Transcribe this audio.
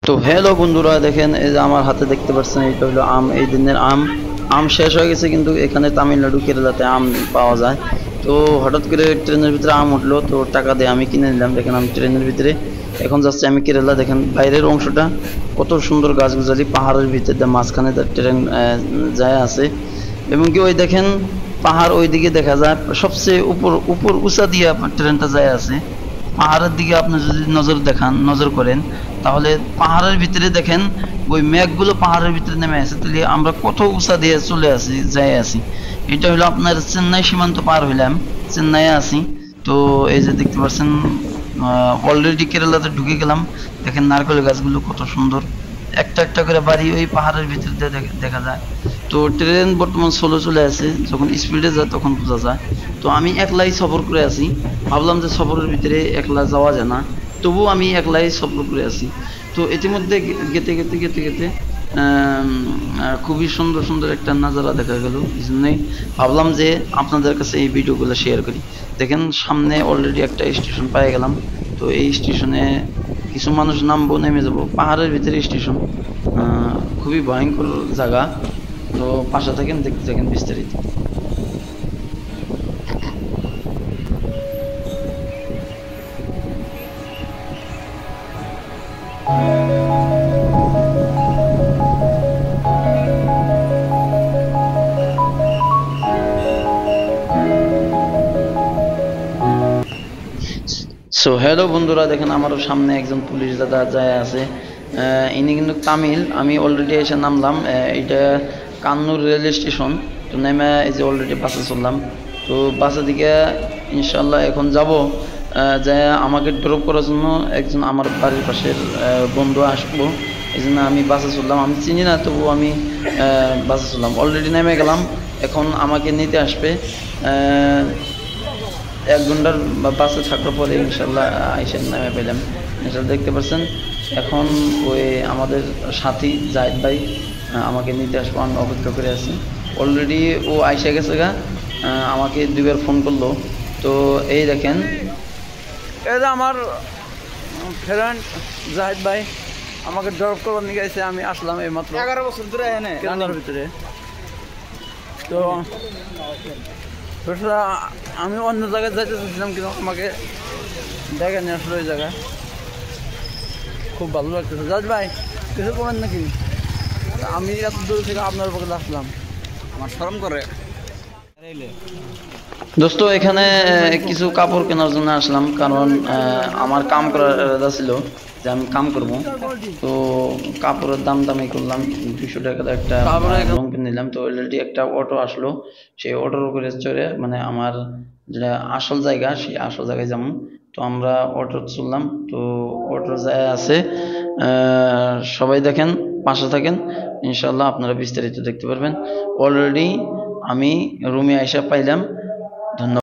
তো হ্যালো বন্ধুরা, দেখেন এই যে আমার হাতে দেখতে পাচ্ছেন, এটা হলো আম। এই দিনের আম। আম শেষ হয়ে গেছে, কিন্তু এখানে তামিলনাড়ু কেরালাতে আম পাওয়া যায়। তো হঠাৎ করে ট্রেনের ভিতরে আম উঠলো, তো টাকা দিয়ে আমি কিনে নিলাম। দেখেন আমি ট্রেনের ভিতরে এখন যাচ্ছি আমি কেরালা। দেখেন বাইরের অংশটা কত সুন্দর, গাছগুজালি পাহাড়ের ভিতরে মাঝখানে ট্রেন যায় আছে। এবং কি ওই দেখেন পাহাড় ওইদিকে দেখা যায়, সবচেয়ে উপর উপর উঁচা দিয়ে ট্রেনটা যায় আছে। পাহাড়ের দিকে আপনি যদি নজর করেন, তাহলে পাহাড়ের ভিতরে দেখেন ওই মেঘগুলো পাহাড়ের ভিতরে নেমে আছে। তাহলে আমরা কত উঁচা দিয়ে চলে আসি, যাই আছি। এটা হলো আপনার চেন্নাই সীমান্ত পার হইলাম, চেন্নাইয়ে আছি। তো এই যে দেখতে পাচ্ছেন, অলরেডি কেরালাতে ঢুকে গেলাম। দেখেন নারকেল গাছগুলো কত সুন্দর, একটা একটা করে বাড়ি ওই পাহাড়ের ভিতর দিয়ে দেখা যায়। তো ট্রেন বর্তমান স্লো চলে আছে, যখন স্পিডে যায় তখন বোঝা যায়। তো আমি একলাই সফর করে আছি। ভাবলাম যে সফরের ভিতরে একলা যাওয়া যায় না, তবুও আমি একলাই সফর করে আছি। তো ইতিমধ্যে গেতে গেতে গেতে গেতে খুবই সুন্দর সুন্দর একটা নাজারা দেখা গেল। এই জন্যই ভাবলাম যে আপনাদের কাছে এই ভিডিওগুলো শেয়ার করি। দেখেন সামনে অলরেডি একটা স্টেশন পেয়ে গেলাম। তো এই স্টেশনে কিছু মানুষ নামবো, নেমে যাব। পাহাড়ের ভিতরে স্টেশন, খুবই ভয়ঙ্কর জায়গা। তো পাশে থাকেন, দেখতে থাকেন বিস্তারিত। সো হ্যালো বন্ধুরা, দেখেন আমারও সামনে একজন পুলিশ দাদা যায় আছে। ইনি কিন্তু তামিল। আমি অলরেডি এসে নামলাম। এটা কান্নুর রেল স্টেশন। তো নেমে এই যে অলরেডি বাসে চললাম। তো বাসে দিকে ইনশাল্লাহ এখন যাব। যে আমাকে ড্রপ করার জন্য একজন আমার বাড়ির পাশের বন্ধু আসবো। এই জন্য আমি বাসে চললাম। আমি চিনি না, তবু আমি বাসে চললাম। অলরেডি নেমে গেলাম, এখন আমাকে নিতে আসবে। 1 ঘন্টার বাসে থাকার পরে ইনশাল্লাহ আইসেন নামে পেলাম। ইনশাল্লাহ দেখতে পাচ্ছেন, এখন ওই আমাদের সাথী জাহিদ ভাই আমাকে নিতে আসবো। আমি অপেক্ষা করে আছি। অলরেডি ও আইসা গেছে গা। আমাকে 2বার ফোন করলো। তো এই দেখেন, এই যে আমার ফ্রেন্ড জাহিদ ভাই আমাকে ড্রপ করবার নিয়ে গেছে। আমি আসলাম এই মাত্র 11 বছর ধরে এখানে কেরালার ভিতরে। তো আমি অন্য জায়গায় যাইতে চাচ্ছিলাম, কিন্তু আমাকে দেখে নিয়ে আসলো ওই জায়গায়। খুব ভালো লাগতেছে। জাজ ভাই কিছু করেন নাকি? আমি এত দূর থেকে আপনার পক্ষে আসলাম, আমার শরম করে। দোস্ত এখানে কিছু কাপড় কেনার জন্য আসলাম, কারণ আমার কাম করার ইরাদা ছিল যে আমি কাম করব। তো কাপড়ের দাম দামি করলাম, 200 টাকার একটা লুঙ্গি নিলাম। তো অলরেডি একটা অটো আসলো, সেই অটোর উপরে চড়ে মানে আমার যেটা আসল জায়গা, সেই আসল জায়গায় যাবো। তো আমরা অটো চললাম। তো অটো যায় আছে। সবাই দেখেন, পাশে থাকেন, ইনশাল্লাহ আপনারা বিস্তারিত দেখতে পারবেন। অলরেডি আমি রুমে আইসা পাইলাম। ধন্যবাদ।